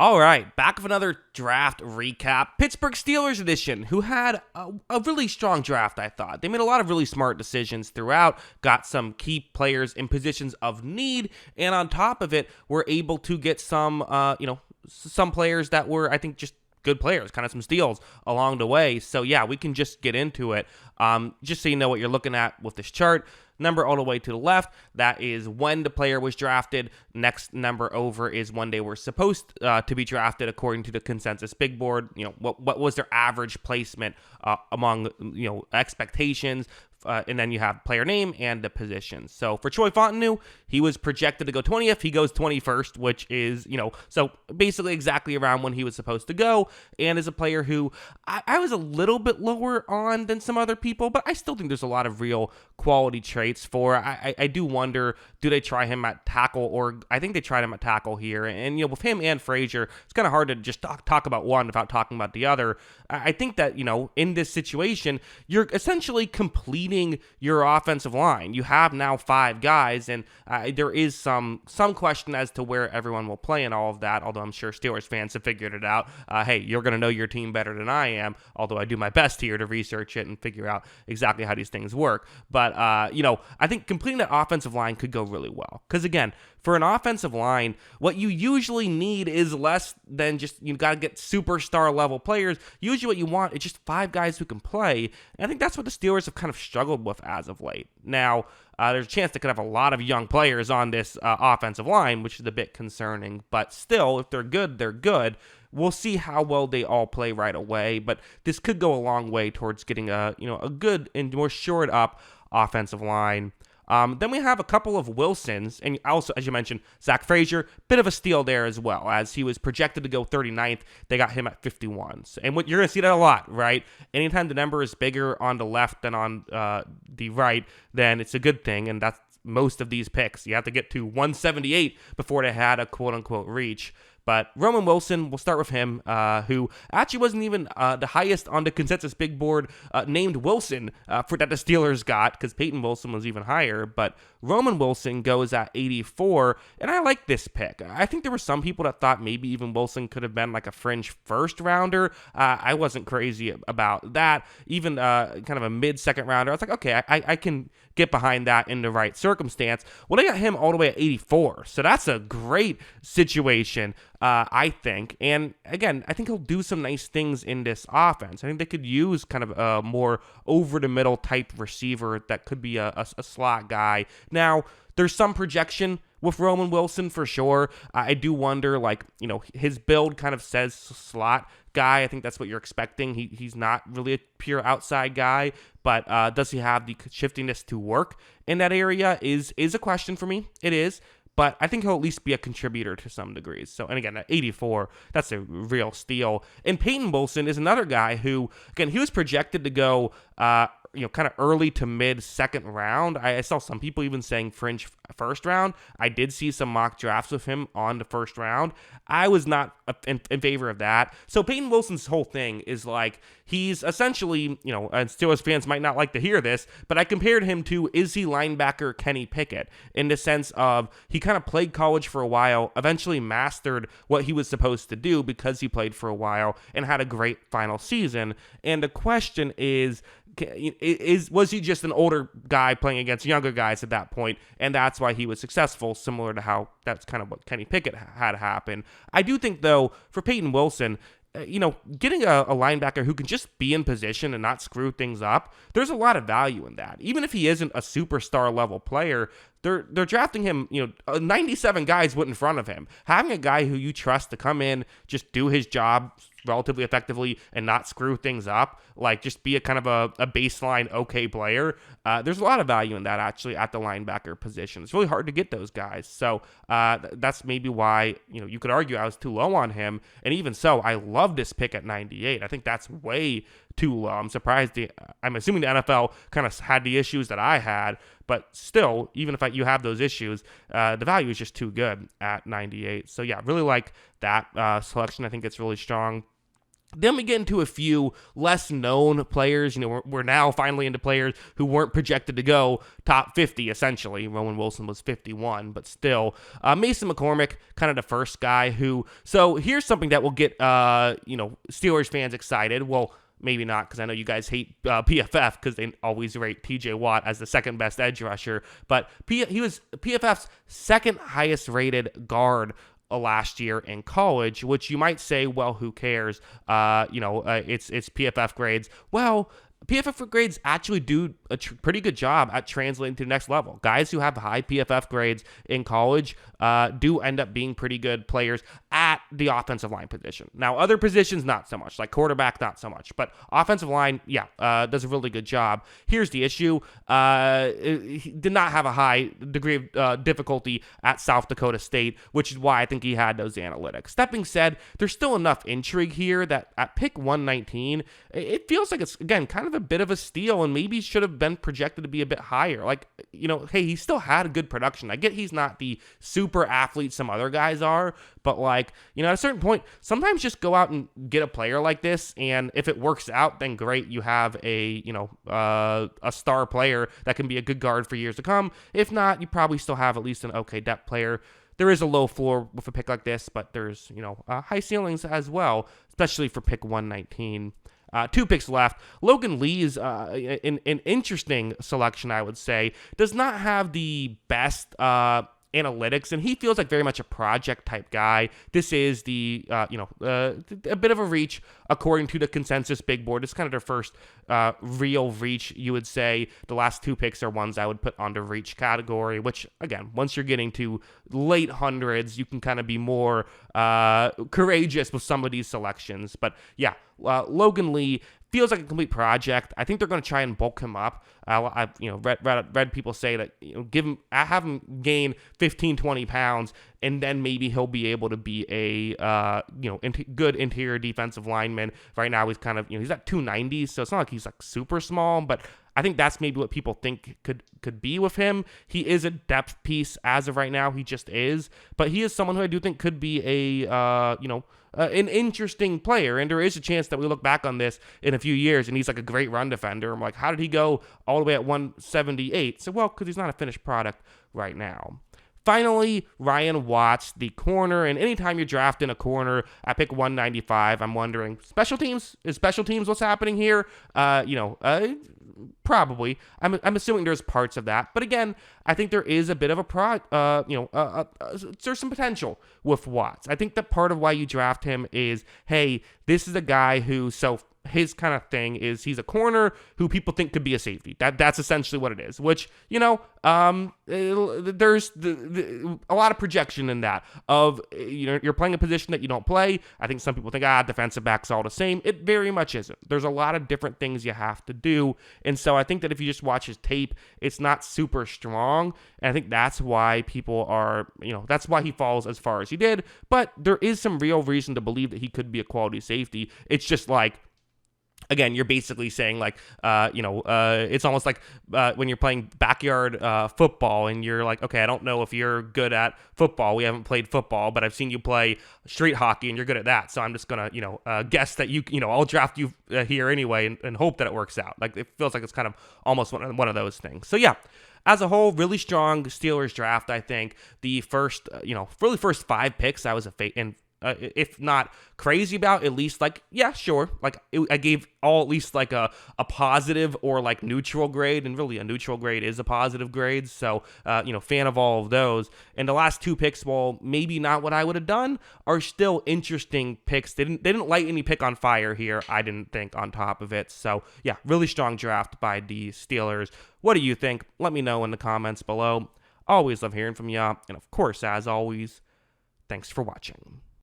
All right, back with another draft recap. Pittsburgh Steelers edition, who had a really strong draft, I thought. They made a lot of really smart decisions throughout, got some key players in positions of need, and on top of it, were able to get some, some players that were, I think, just good players, kind of some steals along the way. So yeah, we can just get into it. Just so you know what you're looking at with this chart. Number all the way to the left, that is when the player was drafted. Next number over is when they were supposed to be drafted according to the consensus big board. You know, what was their average placement among, expectations. And then you have player name and the position. So for Troy Fontenot, he was projected to go 20th. He goes 21st, which is, so basically exactly around when he was supposed to go. And is a player who I was a little bit lower on than some other people, but I still think there's a lot of real quality traits for. I do wonder, do they try him at tackle? Or I think they tried him at tackle here. And, with him and Frazier, it's kind of hard to just talk about one without talking about the other. I think that, in this situation, you're essentially completing your offensive line. You have now 5 guys, and there is some question as to where everyone will play and all of that, although I'm sure Steelers fans have figured it out. Hey, you're going to know your team better than I am, although I do my best here to research it and figure out exactly how these things work. But, I think completing that offensive line could go really well. Because, again, for an offensive line, what you usually need is less than just, you got to get superstar level players. Usually what you want is just 5 guys who can play. And I think that's what the Steelers have kind of struggled with as of late. Now, there's a chance they could have a lot of young players on this offensive line, which is a bit concerning. But still, if they're good, they're good. We'll see how well they all play right away. But this could go a long way towards getting a good and more shored up offensive line. Then we have a couple of Wilsons, and also, as you mentioned, Zach Frazier, bit of a steal there as well, as he was projected to go 39th. They got him at 51. And what you're going to see that a lot, right? Anytime the number is bigger on the left than on the right, then it's a good thing, and that's most of these picks. You have to get to 178 before they had a quote-unquote reach. But Roman Wilson, we'll start with him, who actually wasn't even the highest on the consensus big board named Wilson for that the Steelers got, because Payton Wilson was even higher. But Roman Wilson goes at 84, and I like this pick. I think there were some people that thought maybe even Wilson could have been like a fringe first rounder. I wasn't crazy about that. Even kind of a mid-second rounder. I was like, okay, I can get behind that in the right circumstance. Well, they got him all the way at 84, so that's a great situation. I think. And again, I think he'll do some nice things in this offense. I think they could use kind of a more over-the-middle type receiver that could be a slot guy. Now, there's some projection with Roman Wilson for sure. I do wonder, his build kind of says slot guy. I think that's what you're expecting. He's not really a pure outside guy, but does he have the shiftiness to work in that area is a question for me. It is. But I think he'll at least be a contributor to some degrees. So, and again, at 84, that's a real steal. And Payton Wilson is another guy who, again, he was projected to go, kind of early to mid second round. I saw some people even saying fringe first round. I did see some mock drafts with him on the first round. I was not in favor of that. So Payton Wilson's whole thing is he's essentially, and Steelers fans might not like to hear this, but I compared him to Izzy linebacker Kenny Pickett in the sense of he kind of played college for a while, eventually mastered what he was supposed to do because he played for a while and had a great final season. And the question is was he just an older guy playing against younger guys at that point, and that's why he was successful, similar to how that's kind of what Kenny Pickett had happen. I do think, though, for Payton Wilson, getting a linebacker who can just be in position and not screw things up, there's a lot of value in that. Even if he isn't a superstar level player, they're drafting him, 97 guys went in front of him. Having a guy who you trust to come in, just do his job relatively effectively and not screw things up, just be a kind of a baseline okay player, there's a lot of value in that actually at the linebacker position. It's really hard to get those guys. So that's maybe why, you could argue I was too low on him. And even so, I love this pick at 98. I think that's way too low. I'm surprised. I'm assuming the NFL kind of had the issues that I had, but still, even if you have those issues, the value is just too good at 98. So yeah, really like that selection. I think it's really strong. Then we get into a few less known players. We're now finally into players who weren't projected to go top 50, essentially. Roman Wilson was 51, but still. Mason McCormick, kind of the first guy who. So here's something that will get, Steelers fans excited. Well, maybe not, because I know you guys hate PFF because they always rate TJ Watt as the second best edge rusher. But he was PFF's second highest rated guard last year in college, which you might say, well, who cares? It's PFF grades. Well, PFF grades actually do a pretty good job at translating to the next level. Guys who have high PFF grades in college do end up being pretty good players at the offensive line position. Now, other positions, not so much. Like quarterback, not so much. But offensive line, does a really good job. Here's the issue. He did not have a high degree of difficulty at South Dakota State, which is why I think he had those analytics. That being said, there's still enough intrigue here that at pick 119, it feels like it's, again, kind of a bit of a steal and maybe should have been projected to be a bit higher. Hey, he still had a good production. I get he's not the super athlete some other guys are, but at a certain point, sometimes just go out and get a player like this, and if it works out, then great. You have a star player that can be a good guard for years to come. If not, you probably still have at least an okay depth player. There is a low floor with a pick like this, but there's, high ceilings as well, especially for pick 119. 2 picks left. Logan Lee's an interesting selection, I would say. Does not have the best analytics, and he feels like very much a project type guy. This is a bit of a reach according to the consensus big board. It's kind of their first real reach, you would say. The last 2 picks are ones I would put under reach category, which, again, once you're getting to late hundreds, you can kind of be more courageous with some of these selections. But yeah, Logan Lee feels like a complete project. I think they're going to try and bulk him up. I've read people say that have him gain 15, 20 pounds, and then maybe he'll be able to be a good interior defensive lineman. Right now he's kind of he's at 290, so it's not like he's like super small, but I think that's maybe what people think could be with him. He is a depth piece as of right now. He just is, but he is someone who I do think could be an interesting player, and there is a chance that we look back on this in a few years and he's like a great run defender. I'm like, how did he go all the way at 178? So, well, because he's not a finished product right now. Finally, Ryan Watts, the corner, and anytime you're drafting a corner at pick 195, I'm wondering, special teams? Is special teams what's happening here? Probably. I'm assuming there's parts of that. But again, I think there is a bit of there's some potential with Watts. I think that part of why you draft him is, hey, this is a guy who, his kind of thing is he's a corner who people think could be a safety. That's essentially what it is, which, there's a lot of projection in that of, you're playing a position that you don't play. I think some people think, defensive back's all the same. It very much isn't. There's a lot of different things you have to do. And so I think that if you just watch his tape, it's not super strong. And I think that's why people are, that's why he falls as far as he did. But there is some real reason to believe that he could be a quality safety. It's just like, again, you're basically saying it's almost like when you're playing backyard football and you're like, okay, I don't know if you're good at football. We haven't played football, but I've seen you play street hockey and you're good at that. So I'm just going to, guess that I'll draft you here anyway and hope that it works out. Like, it feels like it's kind of almost one of those things. So yeah. As a whole, really strong Steelers draft, I think. The first, really first 5 picks, I was if not crazy about, at least sure. I gave all at least a positive or neutral grade, and really a neutral grade is a positive grade. So, fan of all of those. And the last 2 picks, while maybe not what I would have done, are still interesting picks. They didn't light any pick on fire here, I didn't think, on top of it. So, yeah, really strong draft by the Steelers. What do you think? Let me know in the comments below. Always love hearing from you. And of course, as always, thanks for watching.